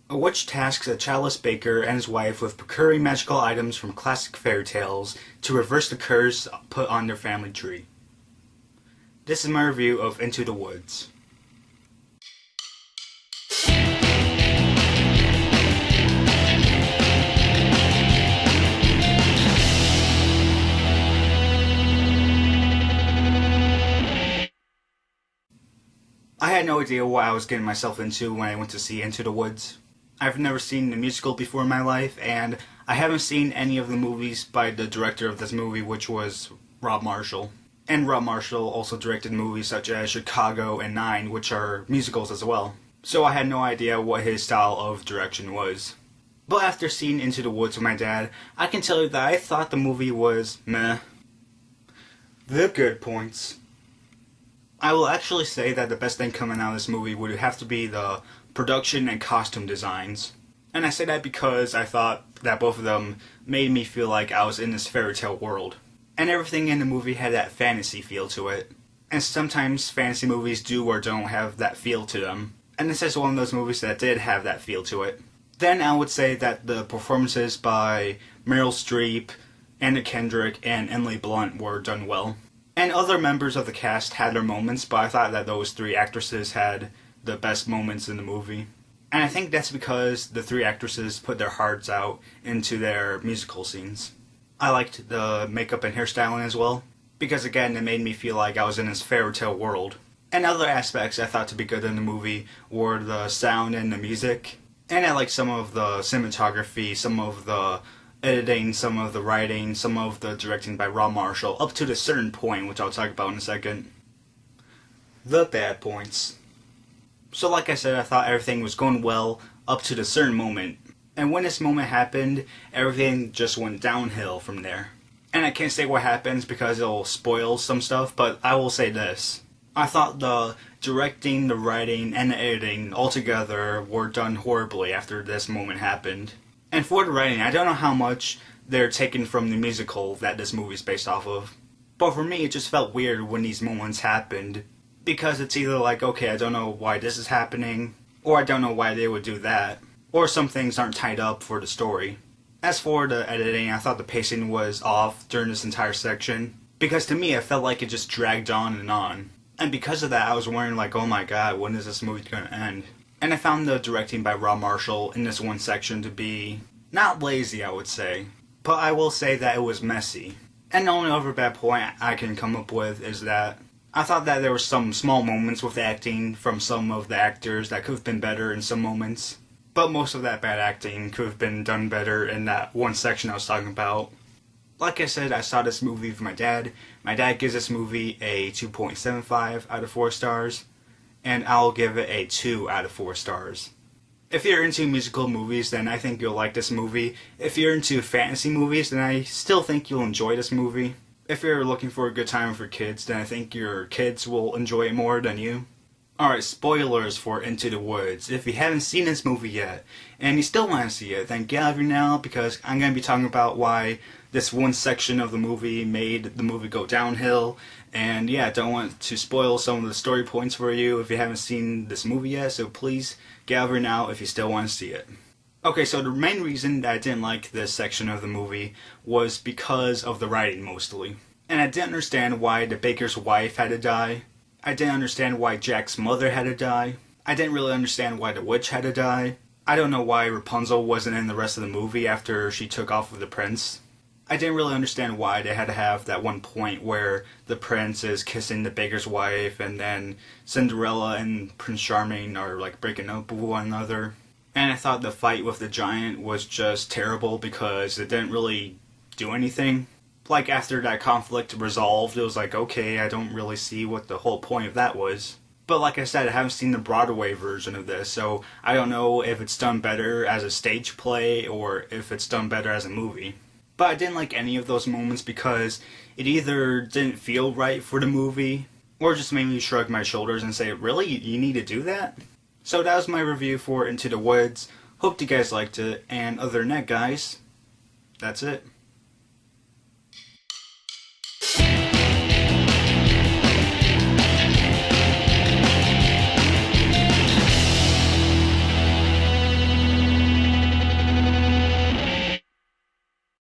A witch tasks a childless baker and his wife with procuring magical items from classic fairy tales to reverse the curse put on their family tree. This is my review of Into the Woods. I had no idea what I was getting myself into when I went to see Into the Woods. I've never seen the musical before in my life, and I haven't seen any of the movies by the director of this movie, which was Rob Marshall. And Rob Marshall also directed movies such as Chicago and Nine, which are musicals as well. So I had no idea what his style of direction was. But after seeing Into the Woods with my dad, I can tell you that I thought the movie was meh. The good points. I will actually say that the best thing coming out of this movie would have to be the production and costume designs. And I say that because I thought that both of them made me feel like I was in this fairy tale world. And everything in the movie had that fantasy feel to it. And sometimes fantasy movies do or don't have that feel to them. And this is one of those movies that did have that feel to it. Then I would say that the performances by Meryl Streep, Anna Kendrick, and Emily Blunt were done well. And other members of the cast had their moments, but I thought that those three actresses had the best moments in the movie. And I think that's because the three actresses put their hearts out into their musical scenes. I liked the makeup and hairstyling as well, because again, it made me feel like I was in this fairy tale world. And other aspects I thought to be good in the movie were the sound and the music. And I liked some of the cinematography, some of the editing, some of the writing, some of the directing by Rob Marshall, up to a certain point, which I'll talk about in a second. The bad points. So like I said, I thought everything was going well up to the certain moment. And when this moment happened, everything just went downhill from there. And I can't say what happens because it'll spoil some stuff, but I will say this. I thought the directing, the writing, and the editing altogether were done horribly after this moment happened. And for the writing, I don't know how much they're taken from the musical that this movie is based off of. But for me, it just felt weird when these moments happened. Because it's either like, okay, I don't know why this is happening, or I don't know why they would do that, or some things aren't tied up for the story. As for the editing, I thought the pacing was off during this entire section. Because to me, it felt like it just dragged on and on. And because of that, I was wondering like, oh my god, when is this movie going to end? And I found the directing by Rob Marshall in this one section to be not lazy, I would say, but I will say that it was messy. And the only other bad point I can come up with is that I thought that there were some small moments with the acting from some of the actors that could have been better in some moments, but most of that bad acting could have been done better in that one section I was talking about. Like I said, I saw this movie with my dad. My dad gives this movie a 2.75 out of 4 stars. And I'll give it a 2 out of 4 stars. If you're into musical movies, then I think you'll like this movie. If you're into fantasy movies, then I still think you'll enjoy this movie. If you're looking for a good time for kids, then I think your kids will enjoy it more than you. Alright, spoilers for Into the Woods. If you haven't seen this movie yet, and you still want to see it, then get out of here now, because I'm going to be talking about why this one section of the movie made the movie go downhill. And yeah, I don't want to spoil some of the story points for you if you haven't seen this movie yet, so please get over now if you still want to see it. Okay, so the main reason that I didn't like this section of the movie was because of the writing mostly. And I didn't understand why the baker's wife had to die. I didn't understand why Jack's mother had to die. I didn't really understand why the witch had to die. I don't know why Rapunzel wasn't in the rest of the movie after she took off with the prince. I didn't really understand why they had to have that one point where the prince is kissing the baker's wife and then Cinderella and Prince Charming are like breaking up with one another. And I thought the fight with the giant was just terrible because it didn't really do anything. Like after that conflict resolved, it was like, okay, I don't really see what the whole point of that was. But like I said, I haven't seen the Broadway version of this, so I don't know if it's done better as a stage play or if it's done better as a movie. But I didn't like any of those moments because it either didn't feel right for the movie, or just made me shrug my shoulders and say, really? You need to do that? So that was my review for Into the Woods. Hope you guys liked it, and other than that, guys, that's it.